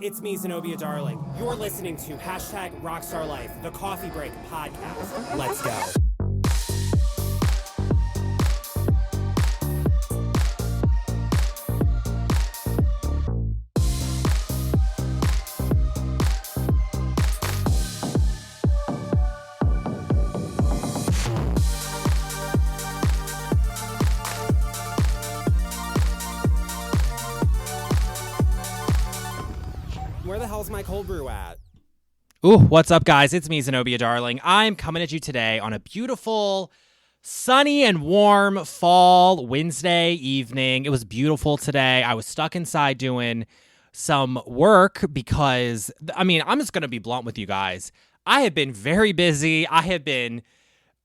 It's me, Zenobia darling. You're listening to #RockstarLife, the Coffee Break Podcast. Let's go. Where the hell's my cold brew at? Ooh, what's up, guys? It's me, Zenobia darling. I'm coming at you today on a beautiful, sunny and warm fall Wednesday evening. It was beautiful today. I was stuck inside doing some work because, I'm just going to be blunt with you guys. I have been very busy. I have been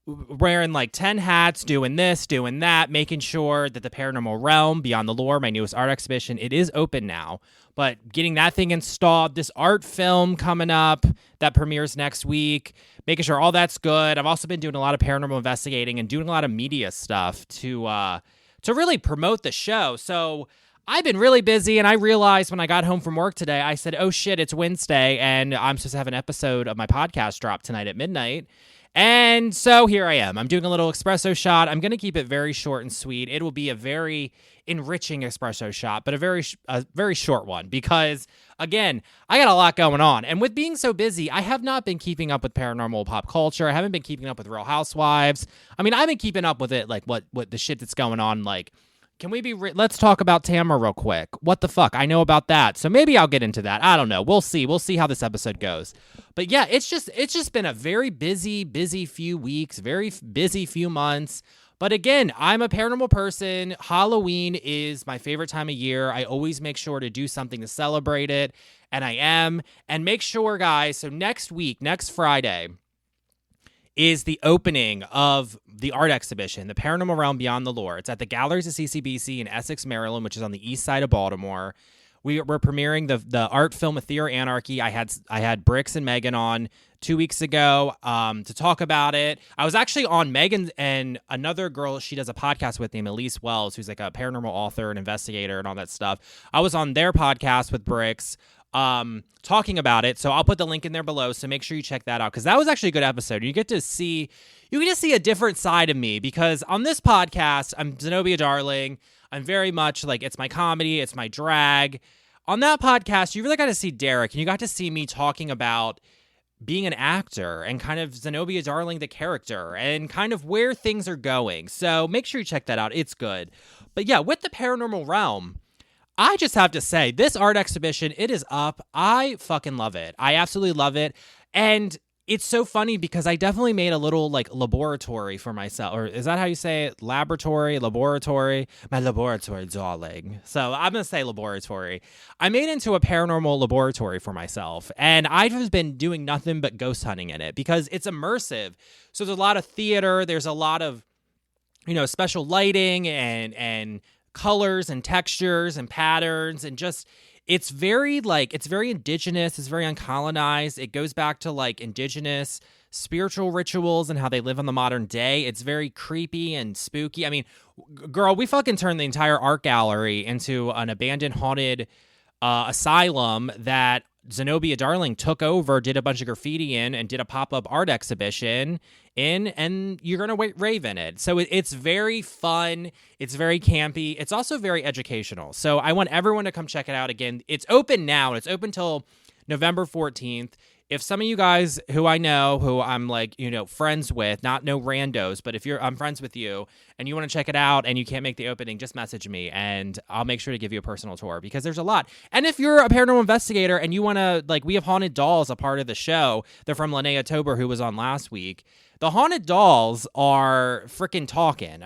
wearing like 10 hats, doing this, doing that, making sure that the Paranormal Realm, Beyond the Lore, my newest art exhibition, it is open now. But getting that thing installed, this art film coming up that premieres next week, making sure all that's good. I've also been doing a lot of paranormal investigating and doing a lot of media stuff to really promote the show. So I've been really busy, and I realized when I got home from work today, I said, oh shit, it's Wednesday, and I'm supposed to have an episode of my podcast drop tonight at midnight. And so here I am. I'm doing a little espresso shot. I'm going to keep it very short and sweet. It will be a very enriching espresso shot, but a very short one because, again, I got a lot going on. And with being so busy, I have not been keeping up with paranormal pop culture. I haven't been keeping up with Real Housewives. I've been keeping up with it, like what the shit that's going on, like, let's talk about Tamra real quick. What the fuck? I know about that. So maybe I'll get into that. I don't know. We'll see. We'll see how this episode goes. But yeah, it's just been a very busy few weeks, very busy few months. But again, I'm a paranormal person. Halloween is my favorite time of year. I always make sure to do something to celebrate it. And I am. And make sure, guys, so next Friday, is the opening of the art exhibition, The Paranormal Realm Beyond the Lore. It's at the Galleries of CCBC in Essex, Maryland, which is on the east side of Baltimore. We're premiering the art film Ethereal Anarchy. I had Bricks and Megan on 2 weeks ago to talk about it. I was actually on Megan and another girl. She does a podcast with named Elise Wells, who's like a paranormal author and investigator and all that stuff. I was on their podcast with Bricks, talking about it. So I'll put the link in there below. So make sure you check that out because that was actually a good episode. You get to see a different side of me because on this podcast, I'm Zenobia darling. I'm very much like, it's my comedy. It's my drag. On that podcast, you really got to see Derek and you got to see me talking about being an actor and kind of Zenobia darling, the character and kind of where things are going. So make sure you check that out. It's good. But yeah, with the Paranormal Realm, I just have to say, this art exhibition, it is up. I fucking love it. I absolutely love it. And it's so funny because I definitely made a little like laboratory for myself. Or is that how you say it? Laboratory? My laboratory, darling. So I'm going to say laboratory. I made into a paranormal laboratory for myself. And I've just been doing nothing but ghost hunting in it because it's immersive. So there's a lot of theater. There's a lot of, special lighting and colors and textures and patterns and just it's very indigenous, it's very uncolonized. It goes back to like indigenous spiritual rituals and how they live in the modern day. It's very creepy and spooky. Girl, we fucking turned the entire art gallery into an abandoned haunted asylum that Zenobia darling took over, did a bunch of graffiti in, and did a pop-up art exhibition in, and you're going to rave in it. So it's very fun. It's very campy. It's also very educational. So I want everyone to come check it out again. It's open now, and it's open till November 14th. If some of you guys who I know, who I'm like, friends with, not no randos, but if I'm friends with you and you want to check it out and you can't make the opening, just message me and I'll make sure to give you a personal tour because there's a lot. And if you're a paranormal investigator and you want to, we have haunted dolls a part of the show. They're from Linnea Tober, who was on last week. The haunted dolls are freaking talking.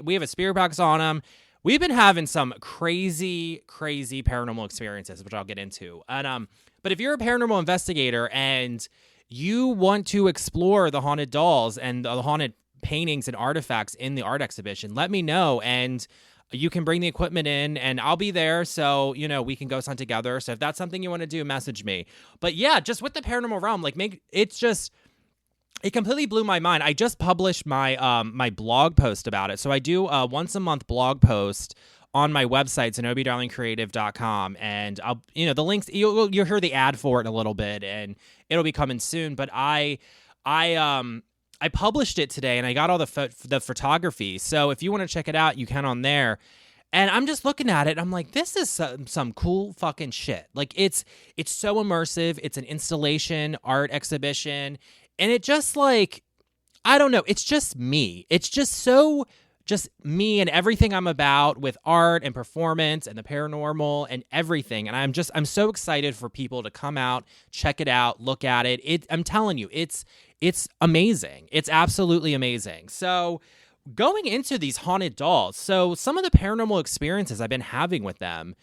We have a spirit box on them. We've been having some crazy paranormal experiences, which I'll get into. And but if you're a paranormal investigator and you want to explore the haunted dolls and the haunted paintings and artifacts in the art exhibition, let me know and you can bring the equipment in and I'll be there so, we can go hunt together. So if that's something you want to do, message me. But yeah, just with the Paranormal Realm, it completely blew my mind. I just published my my blog post about it. So I do a once a month blog post on my website, zenobiadarlingcreative.com, and I'll, the links, you'll hear the ad for it in a little bit, and it'll be coming soon. But I published it today, and I got all the photography. So if you want to check it out, you can on there. And I'm just looking at it. I'm like, this is some cool fucking shit. Like it's so immersive. It's an installation art exhibition, and it just like, I don't know. It's just me. It's just me and everything I'm about with art and performance and the paranormal and everything. And I'm so excited for people to come out, check it out, look at it. I'm telling you, it's amazing. It's absolutely amazing. So going into these haunted dolls, so some of the paranormal experiences I've been having with them.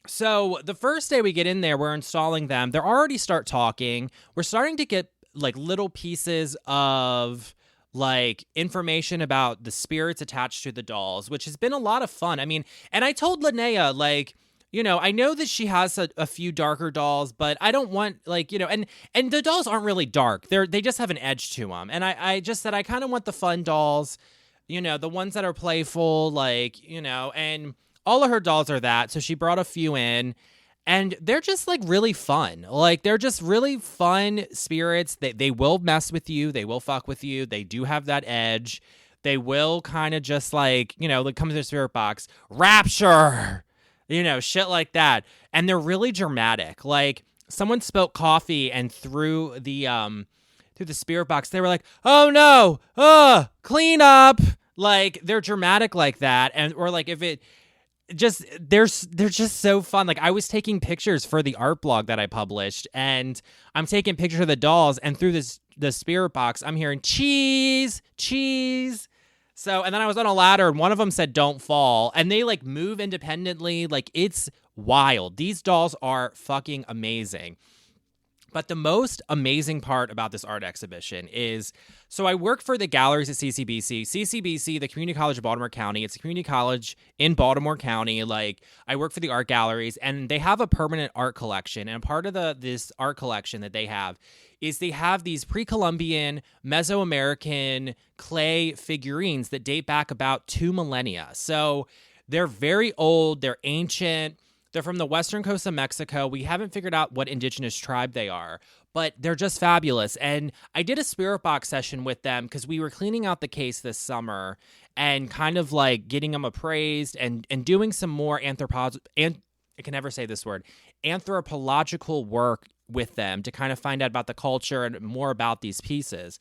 So the first day we get in there, we're installing them. They already start talking. We're starting to get like little pieces of like information about the spirits attached to the dolls, which has been a lot of fun. I mean, and I told Linnea, like, I know that she has a few darker dolls, but I don't want like, and the dolls aren't really dark. They just have an edge to them. And I just said, I kind of want the fun dolls, the ones that are playful, like, and all of her dolls are that. So she brought a few in, and they're just like really fun. Like they're just really fun spirits. They will mess with you. They will fuck with you. They do have that edge. They will kind of just like, like come to their spirit box, rapture, shit like that. And they're really dramatic. Like someone spilt coffee, and through the spirit box, they were like, "Oh no, clean up." Like they're dramatic like that. And, or like if it just, they're just so fun. Like I was taking pictures for the art blog that I published, and I'm taking pictures of the dolls, and through the spirit box, I'm hearing cheese. So, and then I was on a ladder, and one of them said, "Don't fall." And they like move independently. Like it's wild. These dolls are fucking amazing. But the most amazing part about this art exhibition is, so I work for the galleries at CCBC. CCBC, the Community College of Baltimore County. It's a community college in Baltimore County. Like I work for the art galleries, and they have a permanent art collection. And part of this art collection that they have is they have these pre-Columbian Mesoamerican clay figurines that date back about 2 millennia. So they're very old. They're ancient. They're from the western coast of Mexico. We haven't figured out what indigenous tribe they are, but they're just fabulous. And I did a spirit box session with them because we were cleaning out the case this summer and kind of like getting them appraised and doing some more I can never say this word, anthropological work with them to kind of find out about the culture and more about these pieces.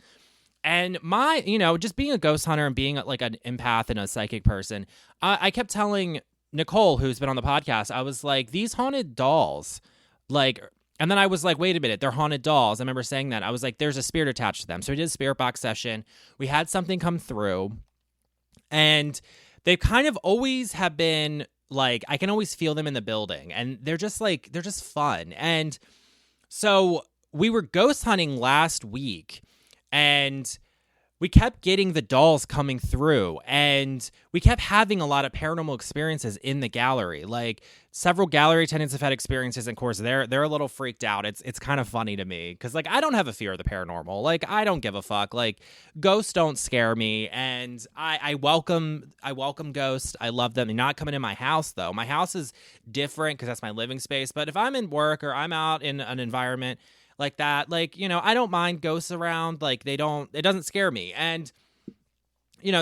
And my, just being a ghost hunter and being like an empath and a psychic person, I kept telling Nicole, who's been on the podcast, I was like, these haunted dolls, like, and then I was like, wait a minute, they're haunted dolls. I remember saying that. I was like, there's a spirit attached to them. So we did a spirit box session. We had something come through, and they kind of always have been like, I can always feel them in the building, and they're just fun. And so we were ghost hunting last week, and we kept getting the dolls coming through, and we kept having a lot of paranormal experiences in the gallery. Like several gallery attendants have had experiences, and of course they're a little freaked out. It's kind of funny to me because like I don't have a fear of the paranormal. Like I don't give a fuck. Like ghosts don't scare me, and I welcome ghosts. I love them. They're not coming in my house though. My house is different because that's my living space. But if I'm in work or I'm out in an environment like that, like, I don't mind ghosts around. Like it doesn't scare me. And,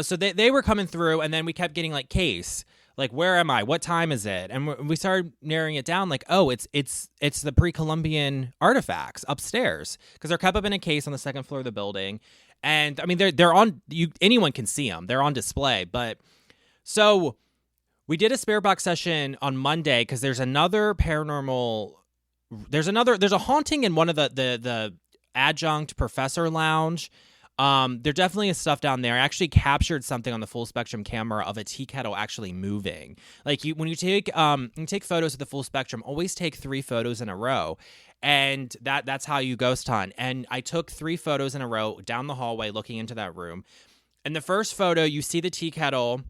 so they were coming through, and then we kept getting like case, like, where am I? What time is it? And we started narrowing it down like, oh, it's the pre-Columbian artifacts upstairs, because they're kept up in a case on the second floor of the building. And I mean, they're on, anyone can see them. They're on display. But so we did a spirit box session on Monday because there's a haunting in one of the adjunct professor lounge. There definitely is stuff down there. I actually captured something on the full spectrum camera of a tea kettle actually moving. Like when you take photos of the full spectrum, always take 3 photos in a row. And that's how you ghost hunt. And I took 3 photos in a row down the hallway looking into that room. And the first photo, you see the tea kettle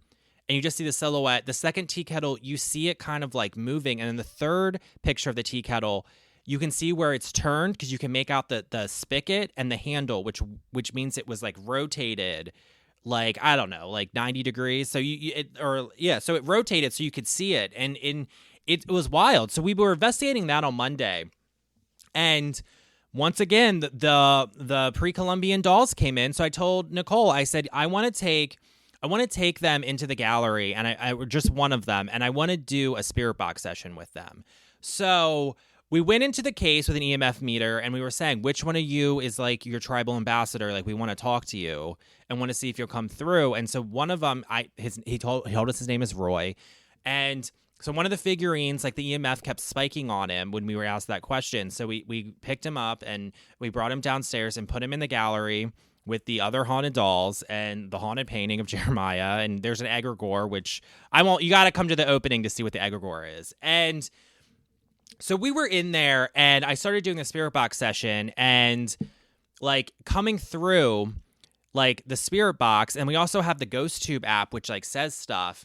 and you just see the silhouette. The second tea kettle, you see it kind of like moving. And then the third picture of the tea kettle, you can see where it's turned because you can make out the spigot and the handle, which means it was like rotated like, I don't know, like 90 degrees. So so it rotated so you could see it. And it was wild. So we were investigating that on Monday. And once again, the pre-Columbian dolls came in. So I told Nicole, I said, I want to take them into the gallery, and I just one of them, and I want to do a spirit box session with them. So we went into the case with an EMF meter, and we were saying, which one of you is like your tribal ambassador? Like, we want to talk to you and want to see if you'll come through. And so one of them, he told us his name is Roy, and so one of the figurines, like the EMF kept spiking on him when we were asked that question. So we picked him up and we brought him downstairs and put him in the gallery with the other haunted dolls and the haunted painting of Jeremiah. And there's an egregore, which you got to come to the opening to see what the egregore is. And so we were in there and I started doing a spirit box session and like coming through like the spirit box. And we also have the Ghost Tube app, which like says stuff.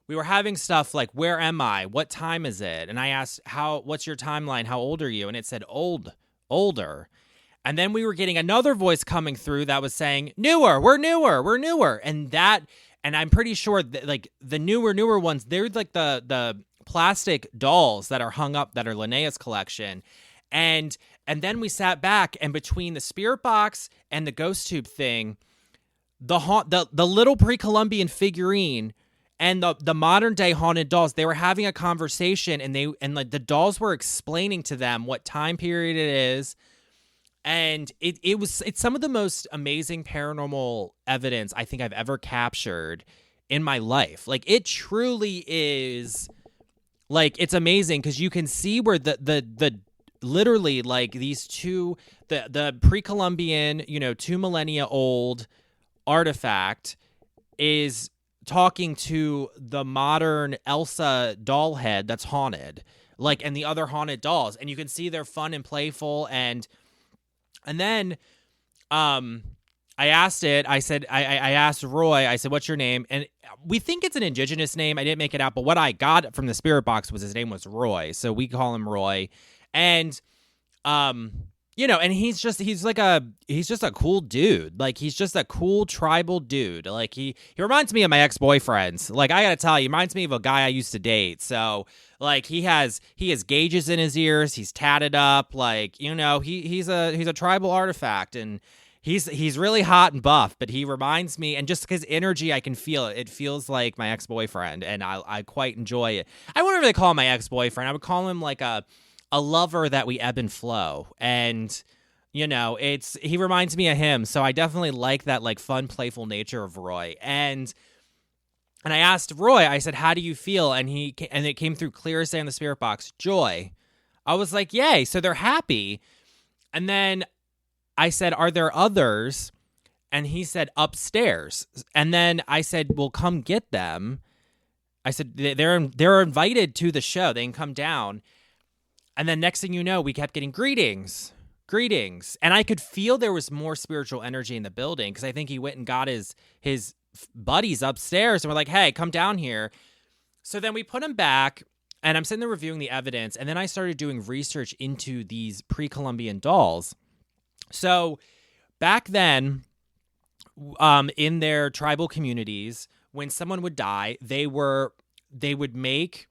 We were having stuff like, where am I? What time is it? And I asked, what's your timeline? How old are you? And it said older. And then we were getting another voice coming through that was saying, we're newer. And I'm pretty sure that like the newer ones, they're like the plastic dolls that are hung up that are Linnea's collection. And then we sat back, and between the spirit box and the Ghost Tube thing, the little pre-Columbian figurine and the modern day haunted dolls, they were having a conversation, and like the dolls were explaining to them what time period it is. And it's some of the most amazing paranormal evidence I think I've ever captured in my life. Like, it truly is, like, it's amazing because you can see where the literally like these the pre-Columbian, 2 millennia old artifact is talking to the modern Elsa doll head that's haunted, like, and the other haunted dolls, and you can see they're fun and playful. And then I asked Roy, I said, what's your name? And we think it's an indigenous name. I didn't make it out, but what I got from the spirit box was his name was Roy, so we call him Roy. And and he's just a cool dude. Like, he's just a cool tribal dude. Like, he reminds me of my ex-boyfriends. Like, I gotta tell you, he reminds me of a guy I used to date. So, like, he has gauges in his ears. He's tatted up. Like, he's a tribal artifact, and he's really hot and buff. But he reminds me, and just his energy, I can feel it. It feels like my ex-boyfriend, and I quite enjoy it. I wouldn't really call him my ex-boyfriend. I would call him like a lover that we ebb and flow. And he reminds me of him, so I definitely like that like fun, playful nature of Roy. And I asked Roy, I said, how do you feel? And it came through clear as day in the spirit box, joy. I was like, yay, so they're happy. And then I said, are there others? And he said, upstairs. And then I said, well, come get them. I said, they're invited to the show. They can come down. And then next thing you know, we kept getting greetings. And I could feel there was more spiritual energy in the building because I think he went and got his buddies upstairs and we're like, hey, come down here. So then we put him back, and I'm sitting there reviewing the evidence, and then I started doing research into these pre-Columbian dolls. So back then, in their tribal communities, when someone would die, they would make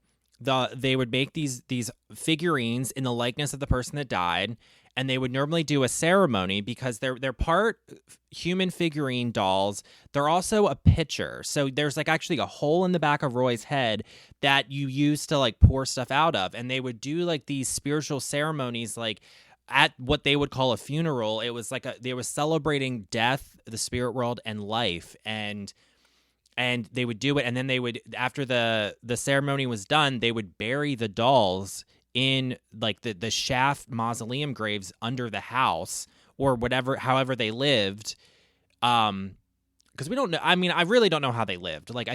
these figurines in the likeness of the person that died, and they would normally do a ceremony because they're part human figurine dolls. They're also a pitcher. So there's like actually a hole in the back of Roy's head that you use to like pour stuff out of. And they would do like these spiritual ceremonies like at what they would call a funeral. It was like they were celebrating death, the spirit world, and life. And they would do it, and then they would, after the ceremony was done, they would bury the dolls in like the shaft mausoleum graves under the house or however they lived. Because we don't know. I mean, I really don't know how they lived. Like,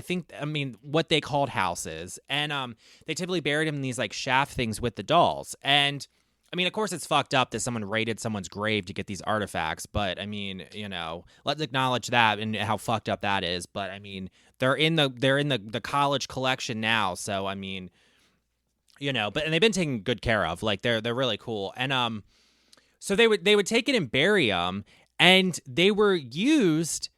what they called houses, and they typically buried them in these like shaft things with the dolls. And I mean, of course, it's fucked up that someone raided someone's grave to get these artifacts. But I mean, let's acknowledge that and how fucked up that is. But I mean, they're in the college collection now. So I mean, and they've been taken good care of. Like they're really cool. And so they would take it and bury them, and they were used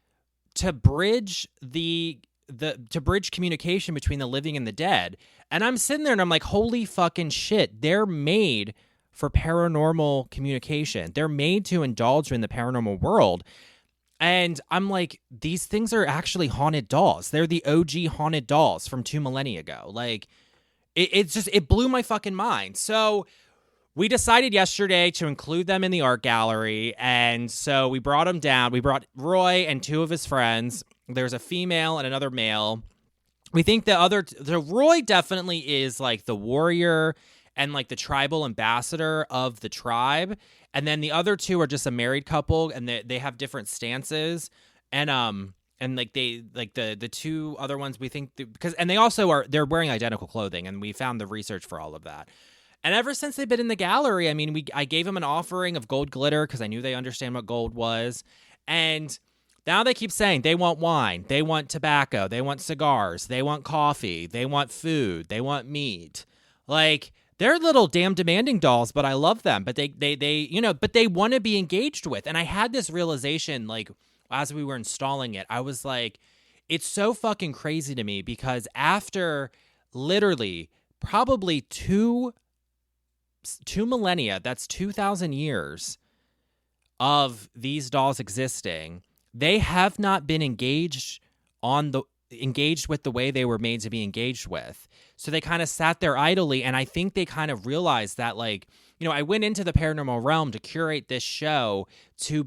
to bridge to bridge communication between the living and the dead. And I'm sitting there and I'm like, holy fucking shit, they're made for paranormal communication. They're made to indulge in the paranormal world. And I'm like, these things are actually haunted dolls. They're the OG haunted dolls from 2 millennia ago. Like, it blew my fucking mind. So we decided yesterday to include them in the art gallery. And so we brought them down. We brought Roy and 2 of his friends. There's a female and another male. We think so Roy definitely is like the warrior and like the tribal ambassador of the tribe. And then the other 2 are just a married couple, and they have different stances. And like the 2 other ones, we think and they also they're wearing identical clothing, and we found the research for all of that. And ever since they've been in the gallery, I mean, I gave them an offering of gold glitter because I knew they understand what gold was. And now they keep saying they want wine, they want tobacco, they want cigars, they want coffee, they want food, they want meat. Like, they're little damn demanding dolls, but I love them. But they want to be engaged with. And I had this realization, like, as we were installing it, I was like, it's so fucking crazy to me because after literally probably two millennia, that's 2,000 years of these dolls existing, they have not been engaged with the way they were made to be engaged with. So they kind of sat there idly, and I think they kind of realized that, like, I went into the paranormal realm to curate this show to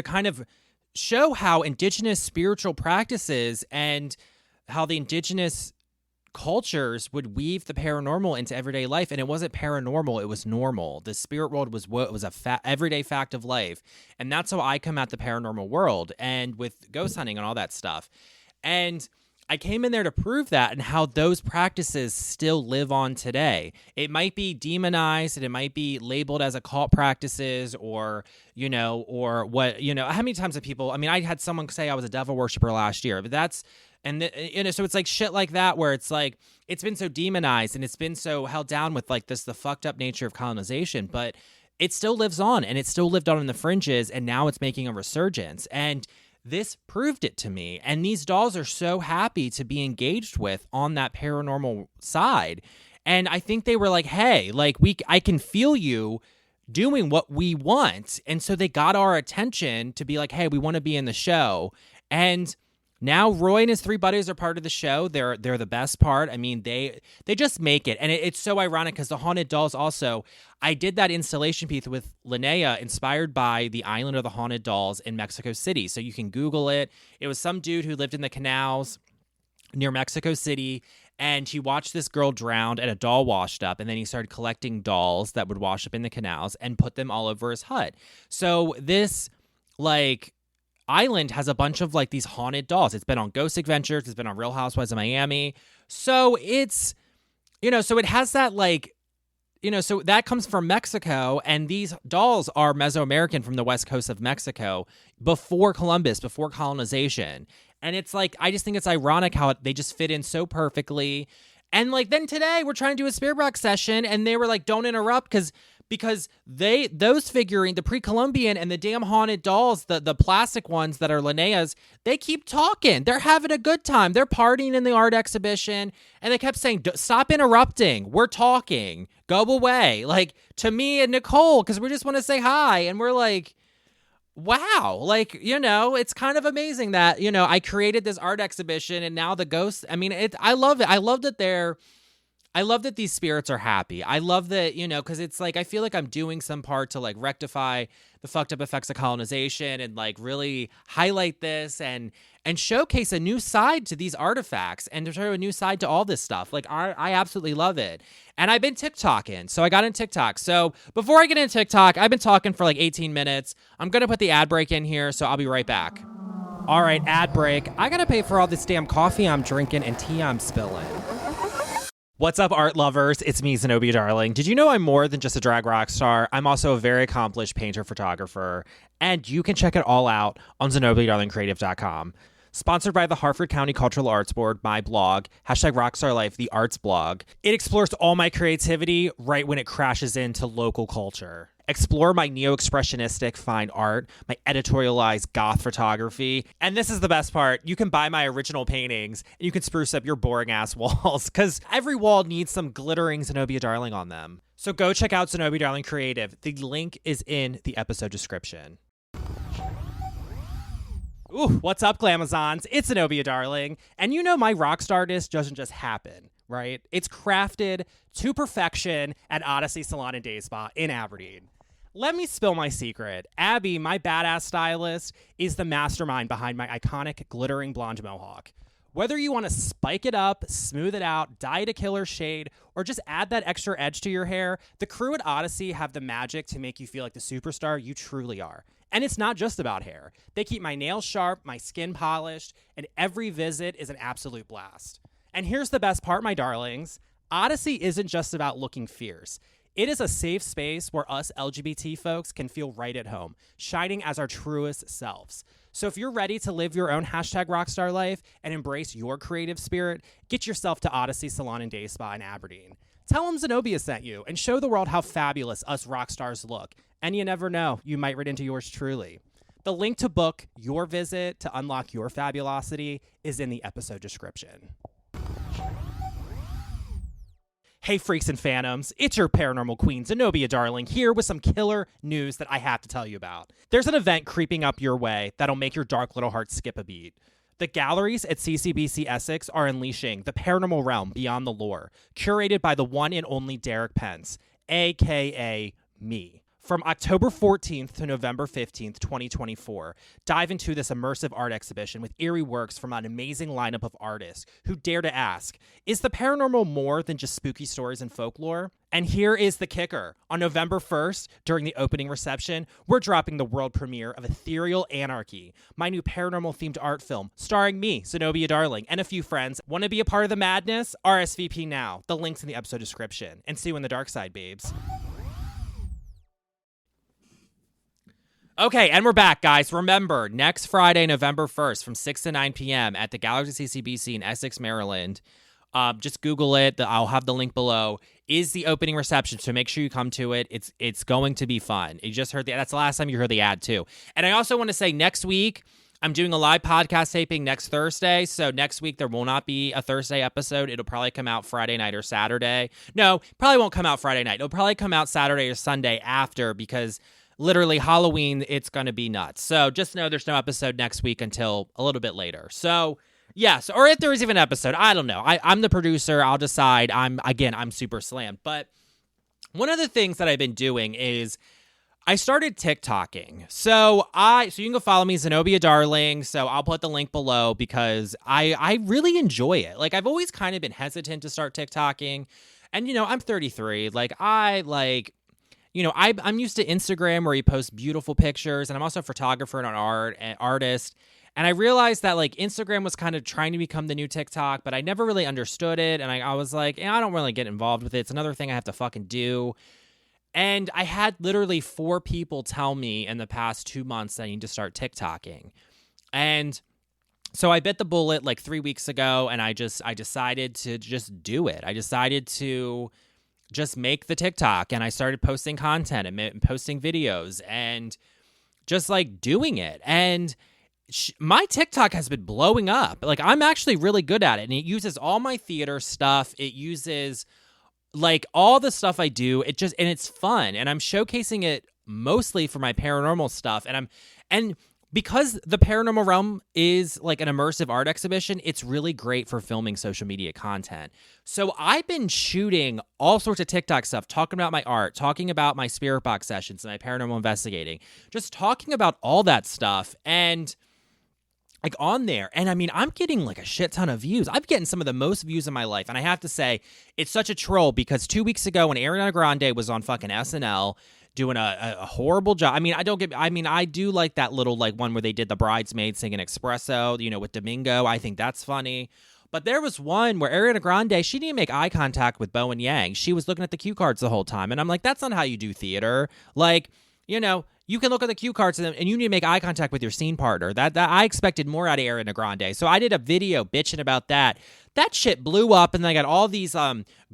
kind of show how indigenous spiritual practices and how the indigenous cultures would weave the paranormal into everyday life. And it wasn't paranormal, it was normal. The spirit world was a everyday fact of life. And that's how I come at the paranormal world, and with ghost hunting and all that stuff. And I came in there to prove that, and how those practices still live on today. It might be demonized, and it might be labeled as occult practices, or what, how many times have people, I mean, I had someone say I was a devil worshiper last year, but that's, so it's like shit like that, where it's like, it's been so demonized and it's been so held down with like the fucked up nature of colonization, but it still lives on, and it still lived on in the fringes, and now it's making a resurgence. And this proved it to me. And these dolls are so happy to be engaged with on that paranormal side. And I think they were like, hey, like, I can feel you doing what we want. And so they got our attention to be like, hey, we want to be in the show. And now Roy and his 3 buddies are part of the show. They're the best part. I mean, they just make it. And it's so ironic because the haunted dolls also, I did that installation piece with Linnea inspired by the Island of the Haunted Dolls in Mexico City. So you can Google it. It was some dude who lived in the canals near Mexico City, and he watched this girl drown and a doll washed up, and then he started collecting dolls that would wash up in the canals and put them all over his hut. So this, like, island has a bunch of like these haunted dolls. It's been on Ghost Adventures. It's been on Real Housewives of Miami. So it's, so it has that like, so that comes from Mexico, and these dolls are Mesoamerican from the west coast of Mexico before Columbus, before colonization. And it's like, I just think it's ironic how they just fit in so perfectly. And like, then today we're trying to do a spirit box session, and they were like, don't interrupt, because those figurine, the pre-Columbian and the damn haunted dolls, the plastic ones that are Linnea's, they keep talking. They're having a good time. They're partying in the art exhibition, and they kept saying, stop interrupting. We're talking. Go away. Like, to me and Nicole, because we just want to say hi. And we're like, wow. Like, it's kind of amazing that, I created this art exhibition, and now the ghosts, I mean, I love it. I love that these spirits are happy. I love that, because it's like, I feel like I'm doing some part to like rectify the fucked up effects of colonization, and like really highlight this and showcase a new side to these artifacts, and to show a new side to all this stuff. Like, I absolutely love it. And I've been TikToking, so I got in TikTok. So before I get into TikTok, I've been talking for like 18 minutes. I'm going to put the ad break in here, so I'll be right back. All right, ad break. I got to pay for all this damn coffee I'm drinking and tea I'm spilling. What's up, art lovers? It's me, Zenobia Darling. Did you know I'm more than just a drag rock star? I'm also a very accomplished painter, photographer, and you can check it all out on ZenobiaDarlingCreative.com. Sponsored by the Harford County Cultural Arts Board, my blog, #RockstarLife, the arts blog. It explores all my creativity right when it crashes into local culture. explore my neo-expressionistic fine art, my editorialized goth photography. And this is the best part. You can buy my original paintings and you can spruce up your boring ass walls because every wall needs some glittering Zenobia Darling on them. So go check out Zenobia Darling Creative. The link is in the episode description. Ooh, what's up, Glamazons? It's Zenobia Darling. And you know my rock stardust doesn't just happen, right? It's crafted to perfection at Odyssey Salon and Day Spa in Aberdeen. Let me spill my secret. Abby, my badass stylist, is the mastermind behind my iconic glittering blonde mohawk. Whether you want to spike it up, smooth it out, dye it a killer shade, or just add that extra edge to your hair, the crew at Odyssey have the magic to make you feel like the superstar you truly are. And it's not just about hair. They keep my nails sharp, my skin polished, and every visit is an absolute blast. And here's the best part, my darlings. Odyssey isn't just about looking fierce. It is a safe space where us LGBT folks can feel right at home, shining as our truest selves. So if you're ready to live your own #rockstar life and embrace your creative spirit, get yourself to Odyssey Salon and Day Spa in Aberdeen. Tell them Zenobia sent you and show the world how fabulous us rock stars look. And you never know, you might run into yours truly. The link to book your visit to unlock your fabulosity is in the episode description. Hey, freaks and phantoms, it's your paranormal queen, Zenobia Darling, here with some killer news that I have to tell you about. There's an event creeping up your way that'll make your dark little heart skip a beat. The galleries at CCBC Essex are unleashing the Paranormal Realm Beyond the Lore, curated by the one and only Derek Pence, a.k.a. me. From October 14th to November 15th, 2024, dive into this immersive art exhibition with eerie works from an amazing lineup of artists who dare to ask, is the paranormal more than just spooky stories and folklore? And here is the kicker. On November 1st, during the opening reception, we're dropping the world premiere of Ethereal Anarchy, my new paranormal-themed art film, starring me, Zenobia Darling, and a few friends. Want to be a part of the madness? RSVP now. The link's in the episode description. And see you in the dark side, babes. Okay, and we're back, guys. Remember, next Friday, November 1st, from 6 to 9 p.m. at the Gallery CCBC in Essex, Maryland. Just Google it. I'll have the link below. Is the opening reception, so make sure you come to it. It's going to be fun. You just heard that's the last time you heard the ad, too. And I also want to say next week, I'm doing a live podcast taping next Thursday. So next week, there will not be a Thursday episode. It'll probably come out Friday night or Saturday. No, probably won't come out Friday night. It'll probably come out Saturday or Sunday after because literally Halloween, it's going to be nuts. So just know there's no episode next week until a little bit later. So yes, or if there is even an episode, I don't know. I'm the producer. I'll decide. I'm super slammed. But one of the things that I've been doing is I started TikToking. So you can go follow me, Zenobia Darling. So I'll put the link below because I really enjoy it. Like I've always kind of been hesitant to start TikToking. And, I'm 33. I'm used to Instagram where you post beautiful pictures, and I'm also a photographer and an artist. And I realized that Instagram was kind of trying to become the new TikTok, but I never really understood it. And I was like, I don't really get involved with it. It's another thing I have to fucking do. And I had literally 4 people tell me in the past 2 months that I need to start TikToking. And so I bit the bullet 3 weeks ago, and I decided to just do it. I decided to just make the TikTok, and I started posting content and posting videos and just doing it. And my TikTok has been blowing up. I'm actually really good at it, and it uses all my theater stuff. It uses all the stuff I do. And it's fun, and I'm showcasing it mostly for my paranormal stuff. And because the Paranormal Realm is an immersive art exhibition, it's really great for filming social media content. So I've been shooting all sorts of TikTok stuff, talking about my art, talking about my spirit box sessions and my paranormal investigating, just talking about all that stuff and on there. And I'm getting a shit ton of views. I'm getting some of the most views in my life. And I have to say, it's such a troll because 2 weeks ago when Ariana Grande was on fucking SNL, doing a horrible job. I do like that little one where they did the bridesmaid singing espresso, with Domingo. I think that's funny. But there was one where Ariana Grande, she didn't make eye contact with Bowen Yang. She was looking at the cue cards the whole time. And I'm like, that's not how you do theater. You can look at the cue cards and you need to make eye contact with your scene partner. That I expected more out of Ariana Grande. So I did a video bitching about that. That shit blew up, and then I got all these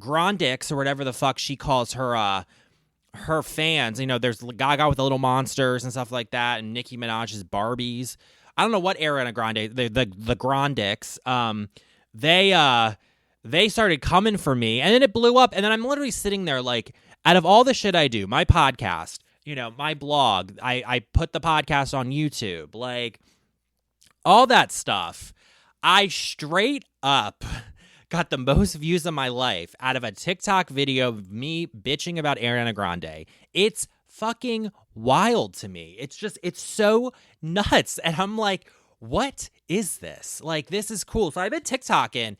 Grandics or whatever the fuck she calls her her fans, there's Gaga with the little monsters and stuff like that, and Nicki Minaj's Barbies. I don't know what Ariana Grande, the Grandics, they started coming for me, and then it blew up, and then I'm literally sitting there like, out of all the shit I do, my podcast, my blog, I put the podcast on YouTube, like, all that stuff, I straight up got the most views of my life out of a TikTok video of me bitching about Ariana Grande. It's fucking wild to me. It's so nuts. And I'm like, what is this? Like, this is cool. So I've been TikToking.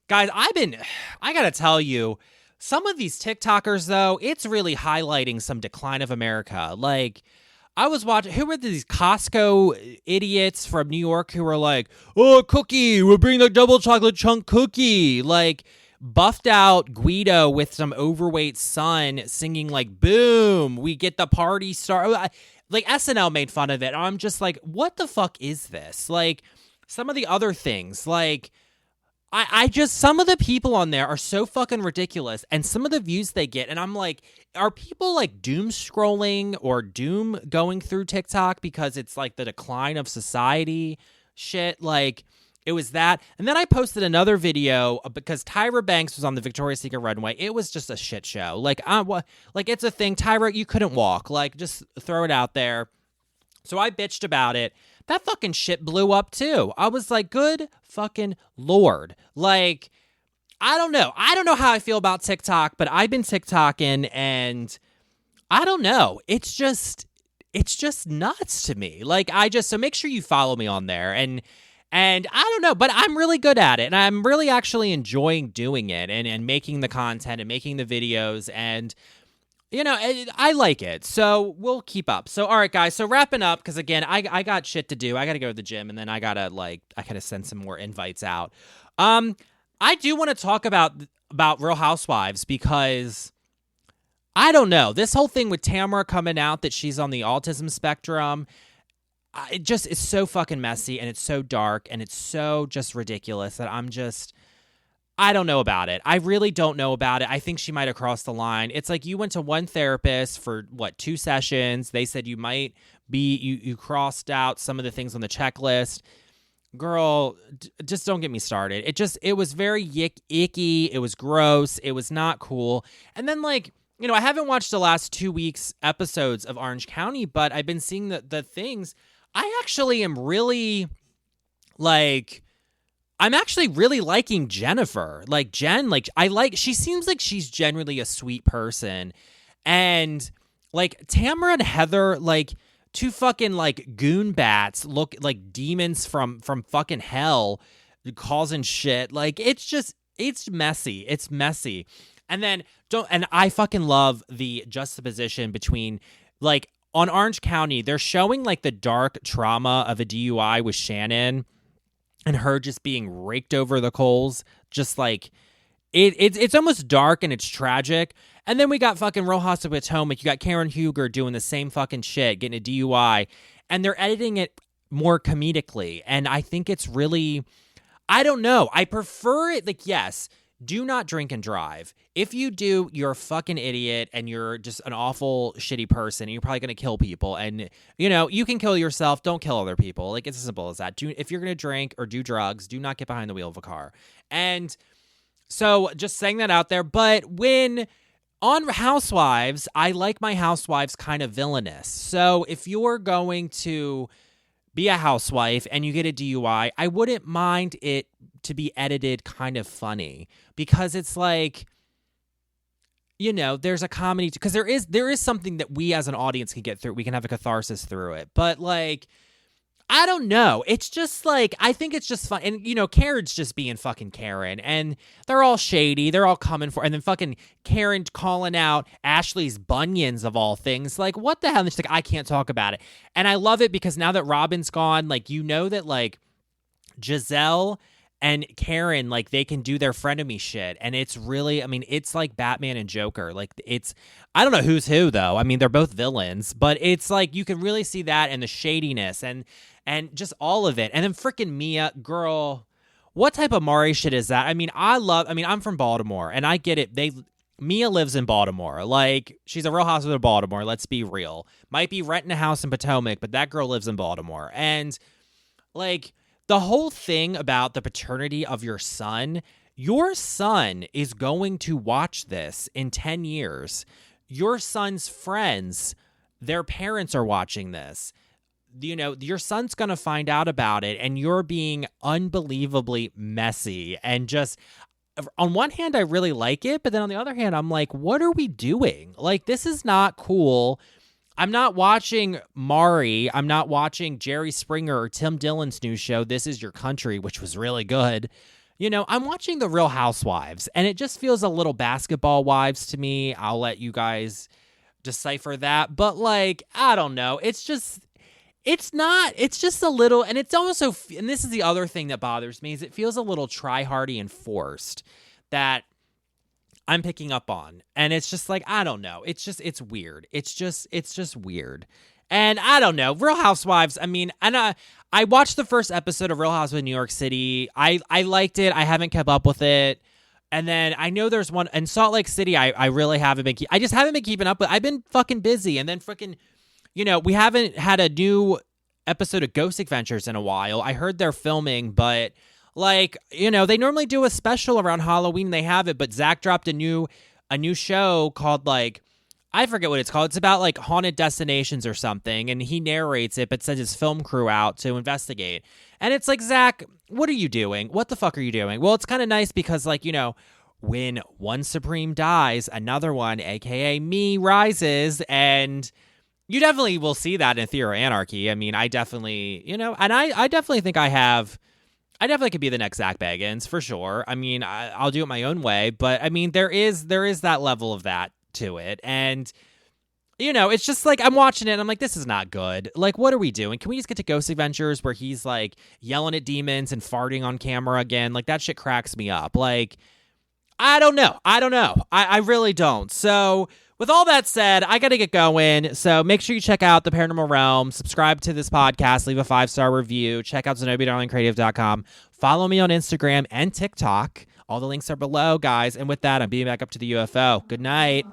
Guys, I gotta tell you, some of these TikTokers, though, it's really highlighting some decline of America. Like, I was watching, who were these Costco idiots from New York who were like, oh, cookie, we're bringing the double chocolate chunk cookie. Like, buffed out Guido with some overweight son singing like, boom, we get the party started. Like, SNL made fun of it. I'm just like, what the fuck is this? Like, some of the other things, like, some of the people on there are so fucking ridiculous, and some of the views they get, and I'm like, are people like doom scrolling or doom going through TikTok because it's like the decline of society shit? Like, it was that. And then I posted another video because Tyra Banks was on the Victoria's Secret runway. It was just a shit show. Like, it's a thing. Tyra, you couldn't walk. Like, just throw it out there. So I bitched about it. That fucking shit blew up too. I was like, good fucking Lord. Like, I don't know. I don't know how I feel about TikTok, but I've been TikToking and I don't know. It's just nuts to me. Like, so make sure you follow me on there and I don't know, but I'm really good at it and I'm really actually enjoying doing it and making the content and making the videos and I like it, so we'll keep up. So, all right, guys, so wrapping up, because, again, I got shit to do. I got to go to the gym, and then I got to send some more invites out. I do want to talk about Real Housewives, because, I don't know, this whole thing with Tamra coming out that she's on the autism spectrum, it just is so fucking messy, and it's so dark, and it's so just ridiculous that I don't know about it. I really don't know about it. I think she might have crossed the line. It's like you went to one therapist for, 2 sessions. They said you might be, you crossed out some of the things on the checklist. Girl, just don't get me started. It was very icky. It was gross. It was not cool. And then, like, I haven't watched the last 2 weeks episodes of Orange County, but I've been seeing the things. I actually am really, like... I'm actually really liking Jennifer. Like, Jen, like, she seems like she's genuinely a sweet person. And, like, Tamra and Heather, like, 2 fucking, like, goon bats look like demons from fucking hell causing shit. Like, it's messy. It's messy. And then, and I fucking love the juxtaposition between, like, on Orange County, they're showing, like, the dark trauma of a DUI with Shannon. And her just being raked over the coals, just like it's almost dark and it's tragic. And then we got fucking Real Housewives of Potomac. You got Karen Huger doing the same fucking shit, getting a DUI, and they're editing it more comedically. And I think it's really, I don't know. I prefer it. Like, yes, do not drink and drive. If you do, you're a fucking idiot and you're just an awful, shitty person. And you're probably going to kill people. And, you can kill yourself. Don't kill other people. Like, it's as simple as that. If you're going to drink or do drugs, do not get behind the wheel of a car. And so just saying that out there. But when on Housewives, I like my housewives kind of villainous. So if you're going to be a housewife and you get a DUI, I wouldn't mind it to be edited kind of funny, because it's like, there's a comedy, because there is something that we as an audience can get through. We can have a catharsis through it. But, like, I don't know. It's just like, I think it's just fun. And, Karen's just being fucking Karen. And they're all shady. They're all coming for, and then fucking Karen calling out Ashley's bunions of all things. Like, what the hell? And she's like, I can't talk about it. And I love it because now that Robin's gone, like, that, like, Giselle and Karen, like, they can do their frenemy shit. And it's really, I mean, it's like Batman and Joker. Like, I don't know who's who, though. I mean, they're both villains. But it's like, you can really see that and the shadiness and just all of it. And then freaking Mia, girl, what type of Maury shit is that? I mean, I'm from Baltimore, and I get it. Mia lives in Baltimore. Like, she's a Real Housewife of Baltimore. Let's be real. Might be renting a house in Potomac, but that girl lives in Baltimore. And, like, the whole thing about the paternity of your son is going to watch this in 10 years. Your son's friends, their parents are watching this. You know, your son's going to find out about it, and you're being unbelievably messy. And just, on one hand, I really like it, but then on the other hand, I'm like, what are we doing? Like, this is not cool. I'm not watching Maury. I'm not watching Jerry Springer or Tim Dillon's new show, This Is Your Country, which was really good. You know, I'm watching The Real Housewives, and it just feels a little Basketball Wives to me. I'll let you guys decipher that. But, like, I don't know. It's just a little, and it's also, and this is the other thing that bothers me, is it feels a little try-hardy and forced that I'm picking up on. And it's just like, I don't know. It's weird. It's just weird. And I don't know. Real Housewives, I mean, and I watched the first episode of Real Housewives of New York City. I liked it. I haven't kept up with it. And then I know there's one in Salt Lake City. I really haven't been, I just haven't been keeping up with. I've been fucking busy. And then freaking, you know, we haven't had a new episode of Ghost Adventures in a while. I heard they're filming, but, like, you know, they normally do a special around Halloween. They have it, but Zach dropped a new show called, like, I forget what it's called. It's about, like, haunted destinations or something, and he narrates it, but sends his film crew out to investigate. And it's like, Zach, what are you doing? What the fuck are you doing? Well, it's kind of nice because, like, you know, when one Supreme dies, another one, aka me, rises, and you definitely will see that in Theory of Anarchy. I mean, I definitely, you know, and I definitely think I definitely could be the next Zach Bagans, for sure. I mean, I'll do it my own way, but I mean, there is that level of that to it. And, you know, it's just like, I'm watching it and I'm like, this is not good. Like, what are we doing? Can we just get to Ghost Adventures where he's, like, yelling at demons and farting on camera again? Like, that shit cracks me up. Like, I don't know. I really don't. So, with all that said, I got to get going. So make sure you check out the Paranormal Realm, subscribe to this podcast, leave a 5-star review, check out ZenobiaDarlingCreative.com, follow me on Instagram and TikTok. All the links are below, guys. And with that, I'm being back up to the UFO. Good night.